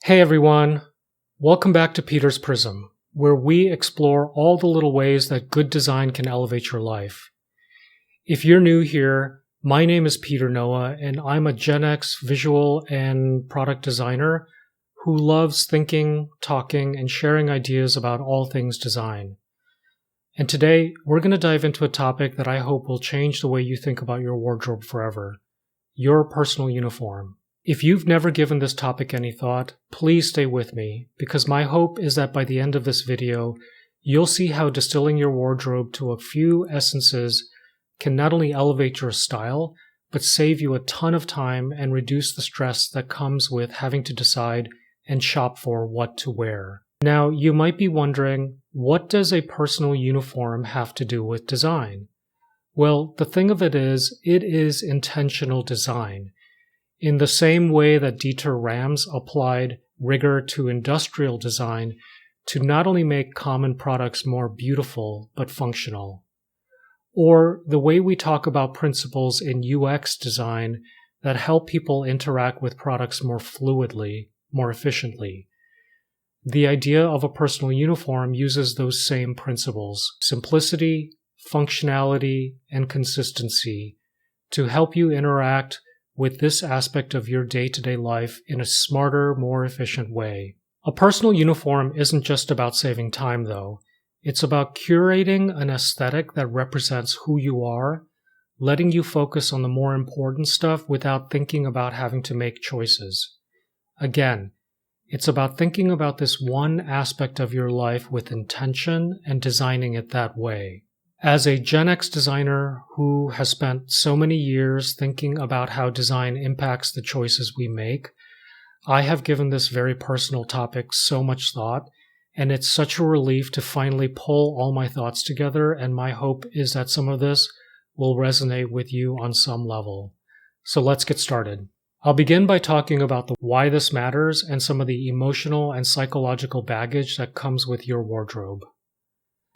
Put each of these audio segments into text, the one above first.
Hey everyone, welcome back to Peter's Prism, where we explore all the little ways that good design can elevate your life. If you're new here, my name is Peter Noah, and I'm a Gen X visual and product designer who loves thinking, talking, and sharing ideas about all things design. And today, we're going to dive into a topic that I hope will change the way you think about your wardrobe forever: your personal uniform. If you've never given this topic any thought, please stay with me, because my hope is that by the end of this video, you'll see how distilling your wardrobe to a few essences can not only elevate your style, but save you a ton of time and reduce the stress that comes with having to decide and shop for what to wear. Now, you might be wondering, what does a personal uniform have to do with design? Well, the thing of it is intentional design. In the same way that Dieter Rams applied rigor to industrial design to not only make common products more beautiful, but functional. Or the way we talk about principles in UX design that help people interact with products more fluidly, more efficiently. The idea of a personal uniform uses those same principles: simplicity, functionality, and consistency to help you interact with this aspect of your day-to-day life in a smarter, more efficient way. A personal uniform isn't just about saving time, though. It's about curating an aesthetic that represents who you are, letting you focus on the more important stuff without thinking about having to make choices. Again, it's about thinking about this one aspect of your life with intention and designing it that way. As a Gen X designer who has spent so many years thinking about how design impacts the choices we make, I have given this very personal topic so much thought, and it's such a relief to finally pull all my thoughts together, and my hope is that some of this will resonate with you on some level. So let's get started. I'll begin by talking about the why this matters and some of the emotional and psychological baggage that comes with your wardrobe.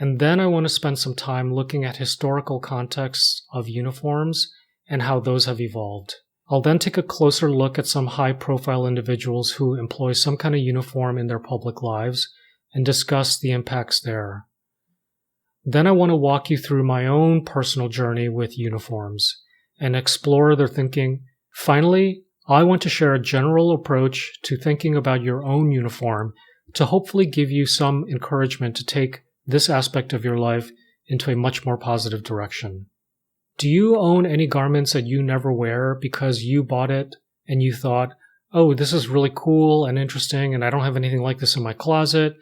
And then I want to spend some time looking at historical contexts of uniforms and how those have evolved. I'll then take a closer look at some high-profile individuals who employ some kind of uniform in their public lives and discuss the impacts there. Then I want to walk you through my own personal journey with uniforms and explore their thinking. Finally, I want to share a general approach to thinking about your own uniform to hopefully give you some encouragement to take this aspect of your life into a much more positive direction. Do you own any garments that you never wear because you bought it and you thought, oh, this is really cool and interesting and I don't have anything like this in my closet.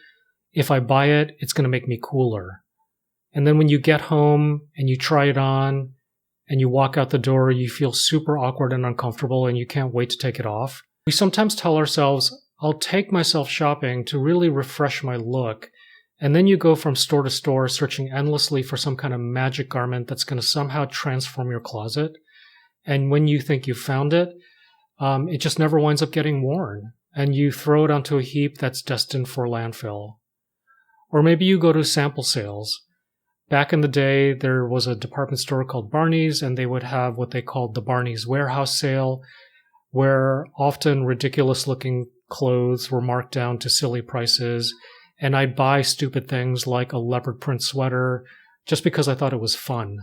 If I buy it, it's going to make me cooler. And then when you get home and you try it on and you walk out the door, you feel super awkward and uncomfortable and you can't wait to take it off. We sometimes tell ourselves, I'll take myself shopping to really refresh my look. And then you go from store to store searching endlessly for some kind of magic garment that's going to somehow transform your closet. And when you think you've found it, it just never winds up getting worn. And you throw it onto a heap that's destined for landfill. Or maybe you go to sample sales. Back in the day, there was a department store called Barney's, and they would have what they called the Barney's warehouse sale, where often ridiculous-looking clothes were marked down to silly prices. And I'd buy stupid things like a leopard print sweater just because I thought it was fun.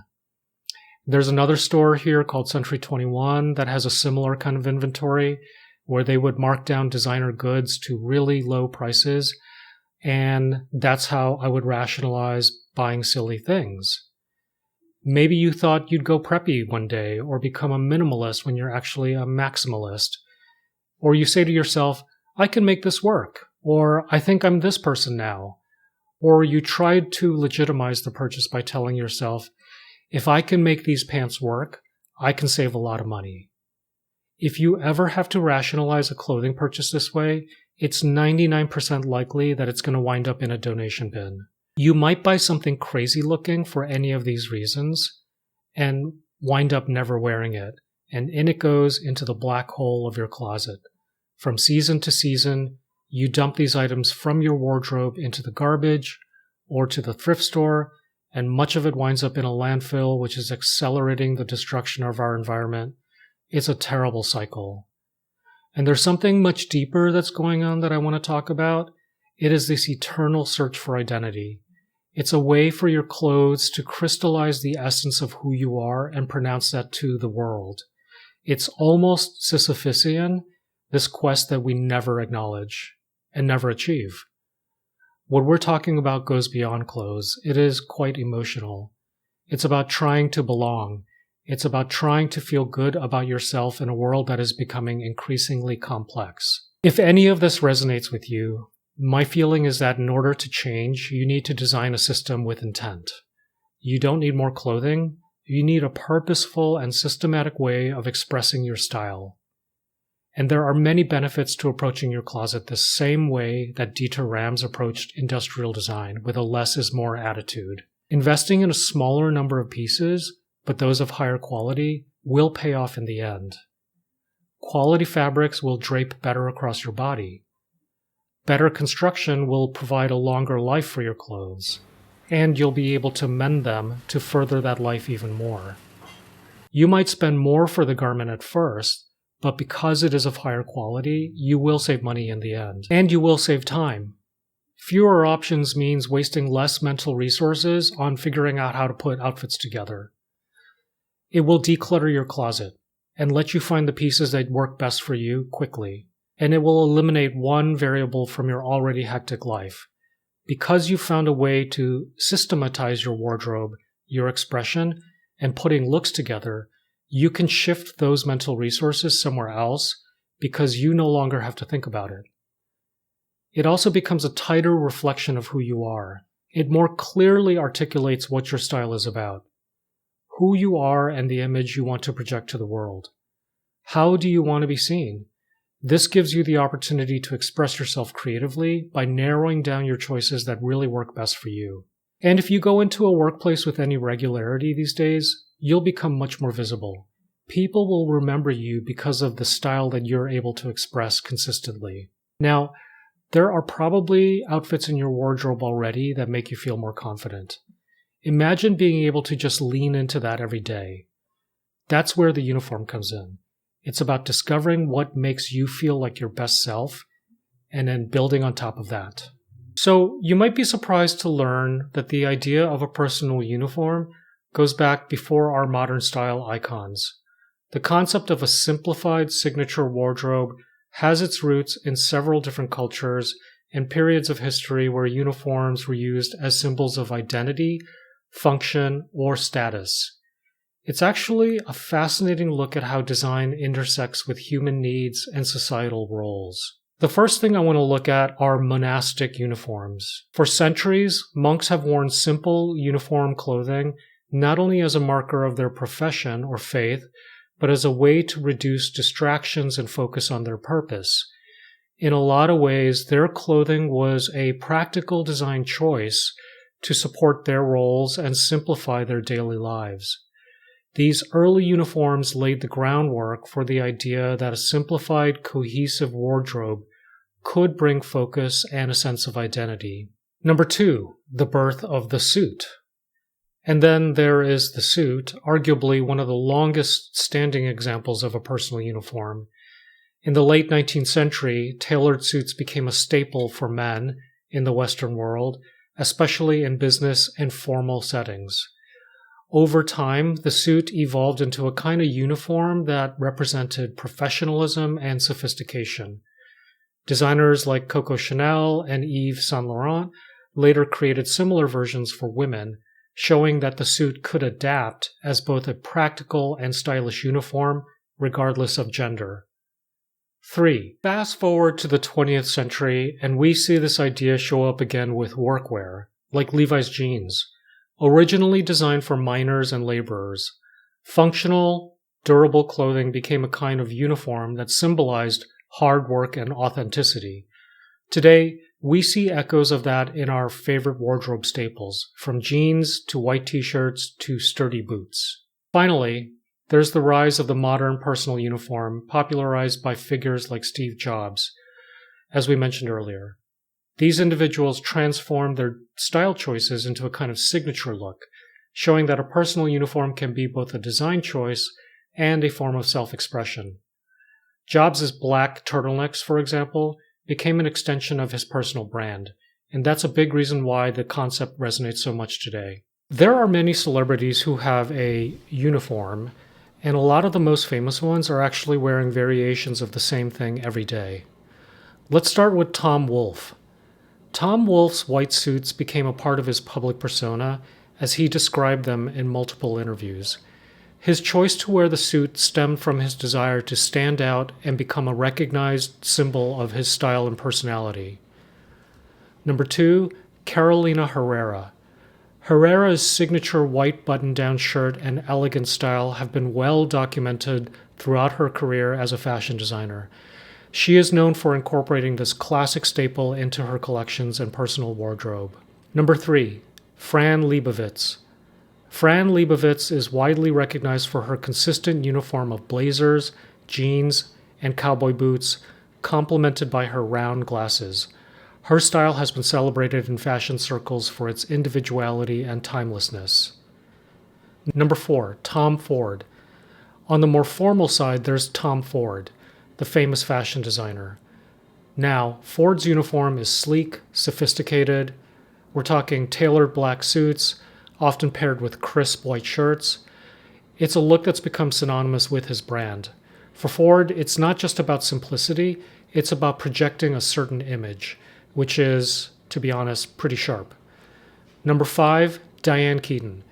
There's another store here called Century 21 that has a similar kind of inventory where they would mark down designer goods to really low prices. And that's how I would rationalize buying silly things. Maybe you thought you'd go preppy one day or become a minimalist when you're actually a maximalist. Or you say to yourself, I can make this work. Or, I think I'm this person now. Or you tried to legitimize the purchase by telling yourself, if I can make these pants work, I can save a lot of money. If you ever have to rationalize a clothing purchase this way, it's 99% likely that it's going to wind up in a donation bin. You might buy something crazy looking for any of these reasons and wind up never wearing it, and in it goes into the black hole of your closet. From season to season, you dump these items from your wardrobe into the garbage or to the thrift store, and much of it winds up in a landfill, which is accelerating the destruction of our environment. It's a terrible cycle. And there's something much deeper that's going on that I want to talk about. It is this eternal search for identity. It's a way for your clothes to crystallize the essence of who you are and pronounce that to the world. It's almost Sisyphusian, this quest that we never acknowledge and never achieve. What we're talking about goes beyond clothes. It is quite emotional. It's about trying to belong. It's about trying to feel good about yourself in a world that is becoming increasingly complex. If any of this resonates with you, my feeling is that in order to change, you need to design a system with intent. You don't need more clothing. You need a purposeful and systematic way of expressing your style. And there are many benefits to approaching your closet the same way that Dieter Rams approached industrial design, with a less is more attitude. Investing in a smaller number of pieces, but those of higher quality, will pay off in the end. Quality fabrics will drape better across your body. Better construction will provide a longer life for your clothes, and you'll be able to mend them to further that life even more. You might spend more for the garment at first, but because it is of higher quality, you will save money in the end, and you will save time. Fewer options means wasting less mental resources on figuring out how to put outfits together. It will declutter your closet and let you find the pieces that work best for you quickly. And it will eliminate one variable from your already hectic life. Because you found a way to systematize your wardrobe, your expression, and putting looks together, you can shift those mental resources somewhere else because you no longer have to think about it. It also becomes a tighter reflection of who you are. It more clearly articulates what your style is about, who you are and the image you want to project to the world. How do you want to be seen? This gives you the opportunity to express yourself creatively by narrowing down your choices that really work best for you. And if you go into a workplace with any regularity these days, you'll become much more visible. People will remember you because of the style that you're able to express consistently. Now, there are probably outfits in your wardrobe already that make you feel more confident. Imagine being able to just lean into that every day. That's where the uniform comes in. It's about discovering what makes you feel like your best self and then building on top of that. So you might be surprised to learn that the idea of a personal uniform goes back before our modern style icons. The concept of a simplified signature wardrobe has its roots in several different cultures and periods of history where uniforms were used as symbols of identity, function, or status. It's actually a fascinating look at how design intersects with human needs and societal roles. The first thing I want to look at are monastic uniforms. For centuries, monks have worn simple uniform clothing not only as a marker of their profession or faith, but as a way to reduce distractions and focus on their purpose. In a lot of ways, their clothing was a practical design choice to support their roles and simplify their daily lives. These early uniforms laid the groundwork for the idea that a simplified, cohesive wardrobe could bring focus and a sense of identity. Number 2, the birth of the suit. And then there is the suit, arguably one of the longest standing examples of a personal uniform. In the late 19th century, tailored suits became a staple for men in the Western world, especially in business and formal settings. Over time, the suit evolved into a kind of uniform that represented professionalism and sophistication. Designers like Coco Chanel and Yves Saint Laurent later created similar versions for women, showing that the suit could adapt as both a practical and stylish uniform, regardless of gender. 3. Fast forward to the 20th century, and we see this idea show up again with workwear, like Levi's jeans. Originally designed for miners and laborers, functional, durable clothing became a kind of uniform that symbolized hard work and authenticity. Today, we see echoes of that in our favorite wardrobe staples, from jeans to white t-shirts to sturdy boots. Finally, there's the rise of the modern personal uniform, popularized by figures like Steve Jobs, as we mentioned earlier. These individuals transformed their style choices into a kind of signature look, showing that a personal uniform can be both a design choice and a form of self-expression. Jobs' black turtlenecks, for example, became an extension of his personal brand, and that's a big reason why the concept resonates so much today. There are many celebrities who have a uniform, and a lot of the most famous ones are actually wearing variations of the same thing every day. Let's start with Tom Wolfe. Tom Wolfe's white suits became a part of his public persona as he described them in multiple interviews. His choice to wear the suit stemmed from his desire to stand out and become a recognized symbol of his style and personality. Number 2, Carolina Herrera. Herrera's signature white button-down shirt and elegant style have been well documented throughout her career as a fashion designer. She is known for incorporating this classic staple into her collections and personal wardrobe. Number 3, Fran Liebowitz. Fran Liebowitz is widely recognized for her consistent uniform of blazers, jeans, and cowboy boots, complemented by her round glasses. Her style has been celebrated in fashion circles for its individuality and timelessness. Number 4, Tom Ford. On the more formal side, there's Tom Ford, the famous fashion designer. Now, Ford's uniform is sleek, sophisticated. We're talking tailored black suits, often paired with crisp white shirts. It's a look that's become synonymous with his brand. For Ford, it's not just about simplicity, it's about projecting a certain image, which is, to be honest, pretty sharp. Number 5, Diane Keaton.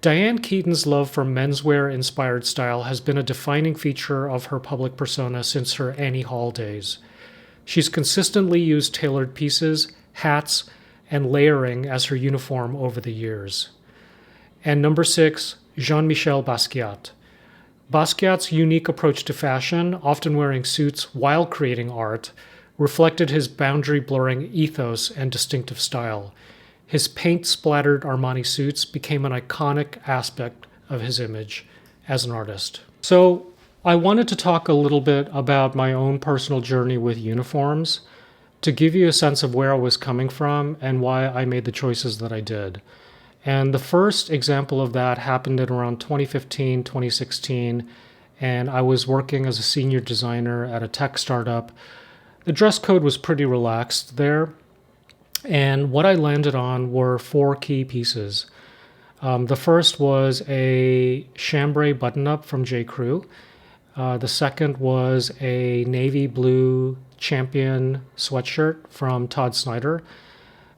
Diane Keaton's love for menswear-inspired style has been a defining feature of her public persona since her Annie Hall days. She's consistently used tailored pieces, hats, and layering as her uniform over the years. And number 6, Jean-Michel Basquiat. Basquiat's unique approach to fashion, often wearing suits while creating art, reflected his boundary-blurring ethos and distinctive style. His paint-splattered Armani suits became an iconic aspect of his image as an artist. So I wanted to talk a little bit about my own personal journey with uniforms to give you a sense of where I was coming from and why I made the choices that I did. And the first example of that happened in around 2015, 2016, and I was working as a senior designer at a tech startup. The dress code was pretty relaxed there, and what I landed on were 4 key pieces. The first was a chambray button-up from J. Crew. The second was a navy blue Champion sweatshirt from Todd Snyder.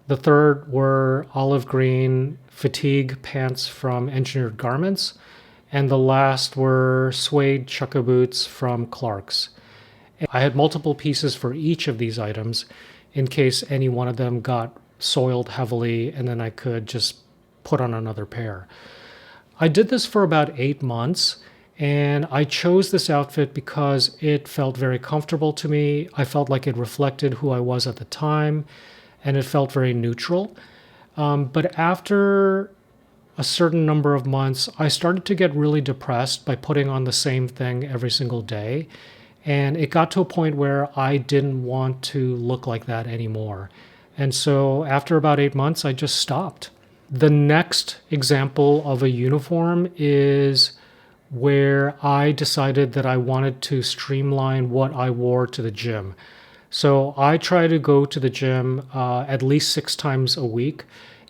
The third were olive green fatigue pants from Engineered Garments. And the last were suede chukka boots from Clark's. I had multiple pieces for each of these items in case any one of them got soiled heavily, and then I could just put on another pair. I did this for about 8 months, and I chose this outfit because it felt very comfortable to me. I felt like it reflected who I was at the time, and it felt very neutral. But after a certain number of months, I started to get really depressed by putting on the same thing every single day. And it got to a point where I didn't want to look like that anymore. And so after about 8 months, I just stopped. The next example of a uniform is where I decided that I wanted to streamline what I wore to the gym. So I try to go to the gym at least 6 times a week.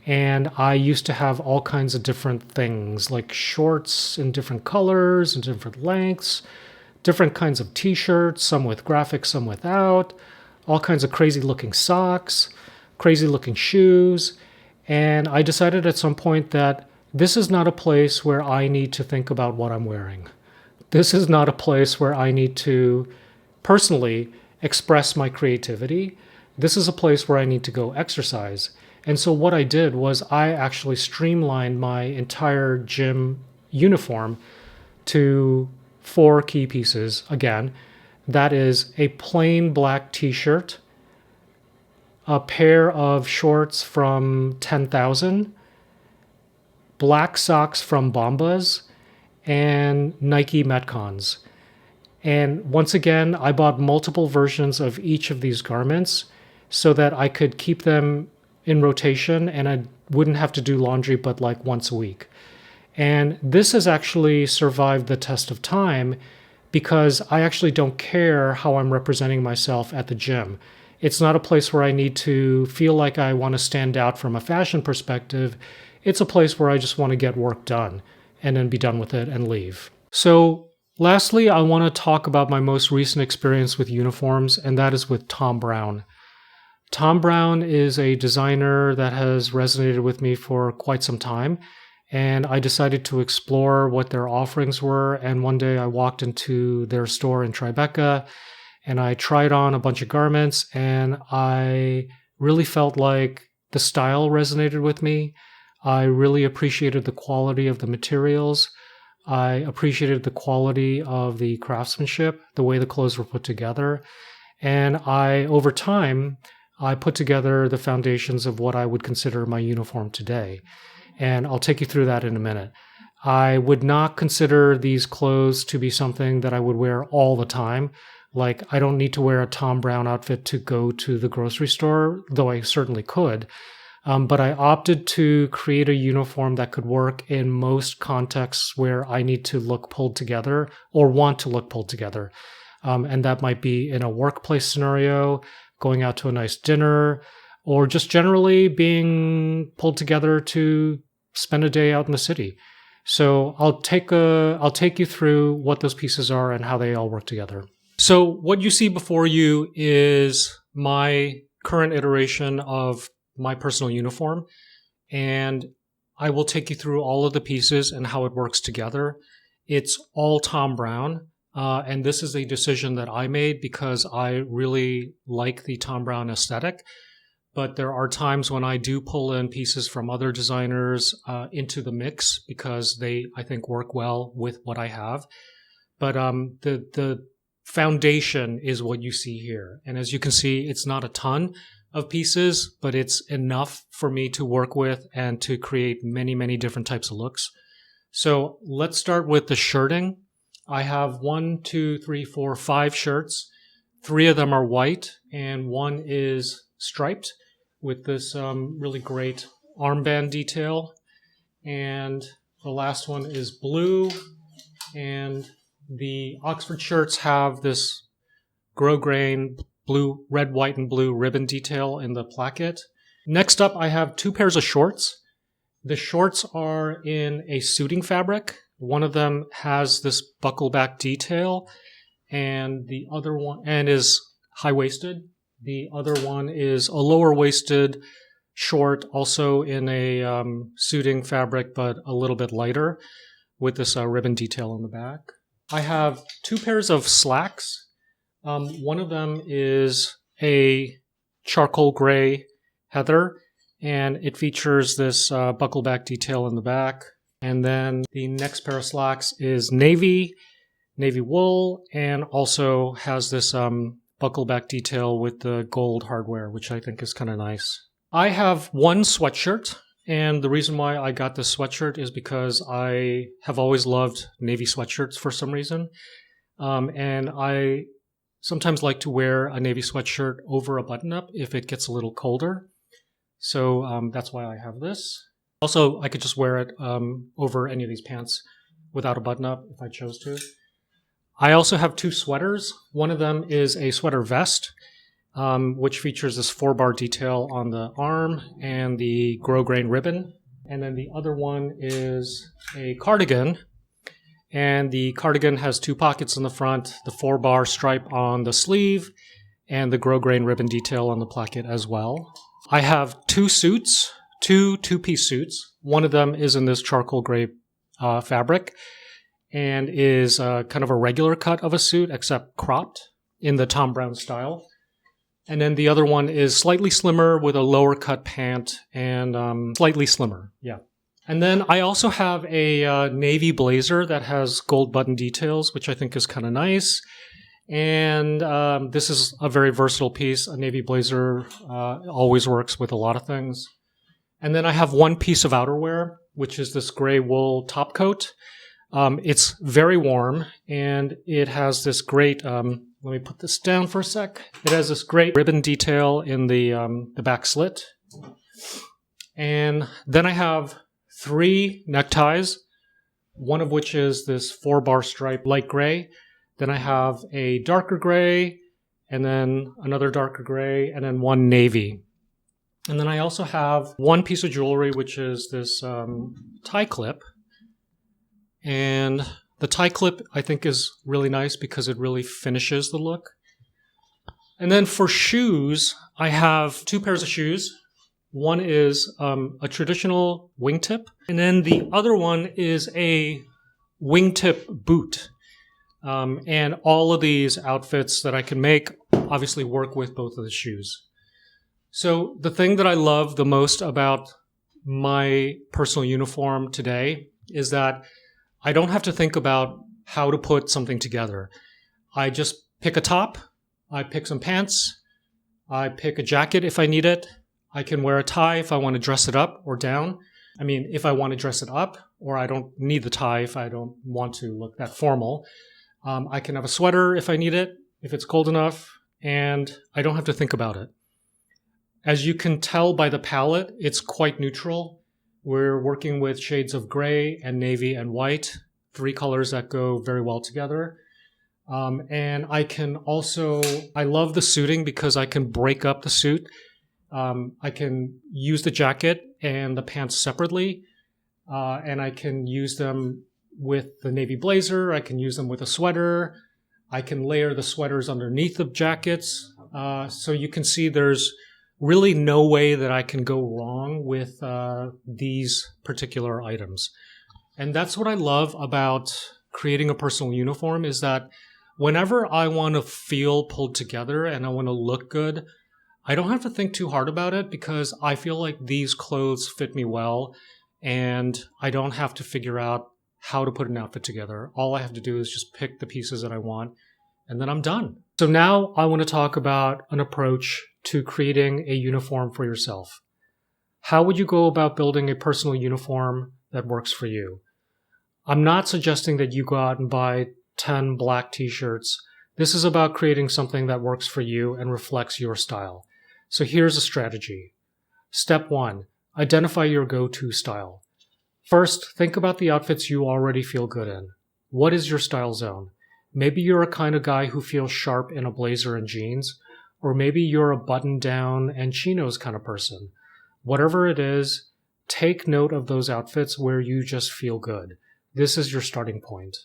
And I used to have all kinds of different things, like shorts in different colors and different lengths, different kinds of t-shirts, some with graphics, some without, all kinds of crazy looking socks, crazy looking shoes. And I decided at some point that this is not a place where I need to think about what I'm wearing. This is not a place where I need to personally express my creativity. This is a place where I need to go exercise. And so what I did was I actually streamlined my entire gym uniform to 4 key pieces. Again, that is a plain black t-shirt, a pair of shorts from 10,000, black socks from Bombas, and Nike Metcons. And once again, I bought multiple versions of each of these garments so that I could keep them in rotation and I wouldn't have to do laundry but like once a week. And this has actually survived the test of time because I actually don't care how I'm representing myself at the gym. It's not a place where I need to feel like I want to stand out from a fashion perspective. It's a place where I just want to get work done and then be done with it and leave. So lastly, I want to talk about my most recent experience with uniforms, and that is with Thom Browne. Thom Browne is a designer that has resonated with me for quite some time, and I decided to explore what their offerings were. And one day I walked into their store in Tribeca, and I tried on a bunch of garments, and I really felt like the style resonated with me. I really appreciated the quality of the materials. I appreciated the quality of the craftsmanship, the way the clothes were put together. And over time, I put together the foundations of what I would consider my uniform today. And I'll take you through that in a minute. I would not consider these clothes to be something that I would wear all the time. Like, I don't need to wear a Thom Browne outfit to go to the grocery store, though I certainly could. But I opted to create a uniform that could work in most contexts where I need to look pulled together or want to look pulled together. And that might be in a workplace scenario, going out to a nice dinner, or just generally being pulled together to spend a day out in the city. So I'll take you through what those pieces are and how they all work together. So what you see before you is my current iteration of my personal uniform, and I will take you through all of the pieces and how it works together. It's all Thom Browne, and this is a decision that I made because I really like the Thom Browne aesthetic. But there are times when I do pull in pieces from other designers into the mix because they, I think, work well with what I have. But the foundation is what you see here. And as you can see, it's not a ton of pieces, but it's enough for me to work with and to create many, many different types of looks. So let's start with the shirting. I have 5 shirts. 3 of them are white and 1 is striped with this really great armband detail. And the last one is blue. And the Oxford shirts have this grosgrain blue, red, white, and blue ribbon detail in the placket. Next up, I have 2 pairs of shorts. The shorts are in a suiting fabric. One of them has this buckle back detail, and the other one is high-waisted. The other one is a lower-waisted short, also in a suiting fabric, but a little bit lighter, with this ribbon detail on the back. I have 2 pairs of slacks. One of them is a charcoal gray heather, and it features this buckle-back detail in the back. And then the next pair of slacks is navy wool, and also has this buckle-back detail with the gold hardware, which I think is kind of nice. I have 1 sweatshirt, and the reason why I got this sweatshirt is because I have always loved navy sweatshirts for some reason. And I sometimes like to wear a navy sweatshirt over a button-up if it gets a little colder. So that's why I have this. Also, I could just wear it over any of these pants without a button-up if I chose to. I also have 2 sweaters. One of them is a sweater vest, which features this 4-bar detail on the arm and the grosgrain ribbon. And then the other one is a cardigan. And the cardigan has 2 pockets in the front, the 4-bar stripe on the sleeve, and the grosgrain ribbon detail on the placket as well. I have 2 suits, 2 two-piece suits. One of them is in this charcoal gray fabric and is kind of a regular cut of a suit, except cropped in the Thom Browne style. And then the other one is slightly slimmer with a lower cut pant and slightly slimmer, yeah. And then I also have a navy blazer that has gold button details, which I think is kind of nice. And this is a very versatile piece. A navy blazer always works with a lot of things. And then I have 1 piece of outerwear, which is this gray wool top coat. It's very warm, and it has this great, let me put this down for a sec. It has this great ribbon detail in the back slit. And then I have 3 neckties, one of which is this 4-bar stripe light gray Then I have a darker gray, and then another darker gray, and then one navy. And then I also have one piece of jewelry, which is this tie clip. And the tie clip, I think, is really nice because it really finishes the look. And then for shoes, I have two pairs of shoes. One is a traditional wingtip, and then the other one is a wingtip boot. And all of these outfits that I can make obviously work with both of the shoes. So the thing that I love the most about my personal uniform today is that I don't have to think about how to put something together. I just pick a top, I pick some pants, I pick a jacket if I need it. I can wear a tie if I want to dress it up or down. I mean, if I want to dress it up, or I don't need the tie if I don't want to look that formal. I can have a sweater if I need it, if it's cold enough, and I don't have to think about it. As you can tell by the palette, it's quite neutral. We're working with shades of gray and navy and white, three colors that go very well together. And I love the suiting because I can break up the suit. I can use the jacket and the pants separately, and I can use them with the navy blazer. I can use them with a sweater. I can layer the sweaters underneath the jackets. So you can see there's really no way that I can go wrong with these particular items. And that's what I love about creating a personal uniform, is that whenever I want to feel pulled together and I want to look good, I don't have to think too hard about it because I feel like these clothes fit me well and I don't have to figure out how to put an outfit together. All I have to do is just pick the pieces that I want and then I'm done. So now I want to talk about an approach to creating a uniform for yourself. How would you go about building a personal uniform that works for you? I'm not suggesting that you go out and buy 10 black t-shirts. This is about creating something that works for you and reflects your style. So here's a strategy. Step 1, identify your go-to style. First, think about the outfits you already feel good in. What is your style zone? Maybe you're a kind of guy who feels sharp in a blazer and jeans, or maybe you're a button-down and chinos kind of person. Whatever it is, take note of those outfits where you just feel good. This is your starting point.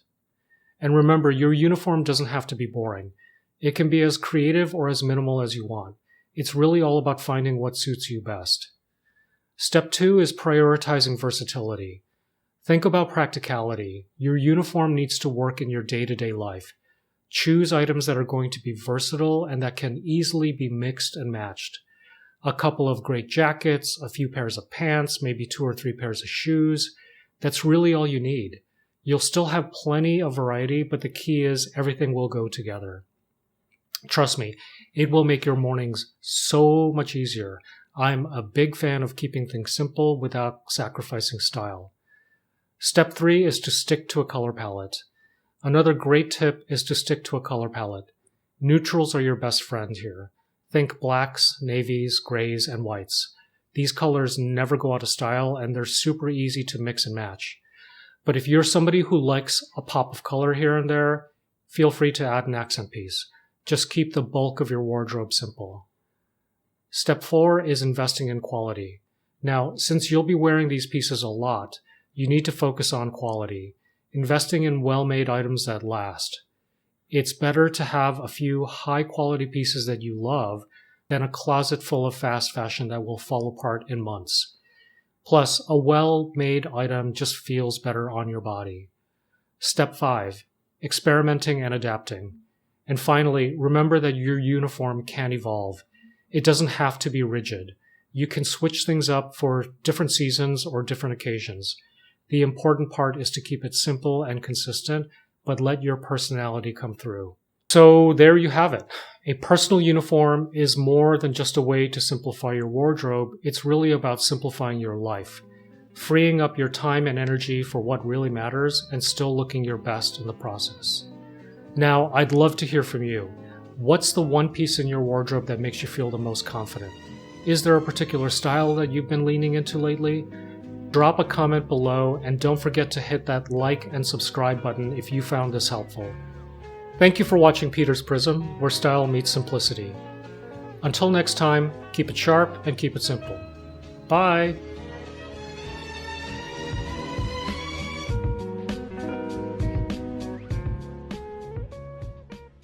And remember, your uniform doesn't have to be boring. It can be as creative or as minimal as you want. It's really all about finding what suits you best. Step 2 is prioritizing versatility. Think about practicality. Your uniform needs to work in your day-to-day life. Choose items that are going to be versatile and that can easily be mixed and matched. A couple of great jackets, a few pairs of pants, maybe 2 or 3 pairs of shoes. That's really all you need. You'll still have plenty of variety, but the key is everything will go together. Trust me, it will make your mornings so much easier. I'm a big fan of keeping things simple without sacrificing style. Step 3 is to stick to a color palette. Another great tip is to stick to a color palette. Neutrals are your best friend here. Think blacks, navies, grays, and whites. These colors never go out of style and they're super easy to mix and match. But if you're somebody who likes a pop of color here and there, feel free to add an accent piece. Just keep the bulk of your wardrobe simple. Step 4 is investing in quality. Now, since you'll be wearing these pieces a lot, you need to focus on quality, investing in well-made items that last. It's better to have a few high-quality pieces that you love than a closet full of fast fashion that will fall apart in months. Plus, a well-made item just feels better on your body. Step 5, experimenting and adapting. And finally, remember that your uniform can evolve. It doesn't have to be rigid. You can switch things up for different seasons or different occasions. The important part is to keep it simple and consistent, but let your personality come through. So there you have it. A personal uniform is more than just a way to simplify your wardrobe. It's really about simplifying your life, freeing up your time and energy for what really matters, and still looking your best in the process. Now, I'd love to hear from you. What's the one piece in your wardrobe that makes you feel the most confident? Is there a particular style that you've been leaning into lately? Drop a comment below and don't forget to hit that like and subscribe button if you found this helpful. Thank you for watching Peter's Prism, where style meets simplicity. Until next time, keep it sharp and keep it simple. Bye!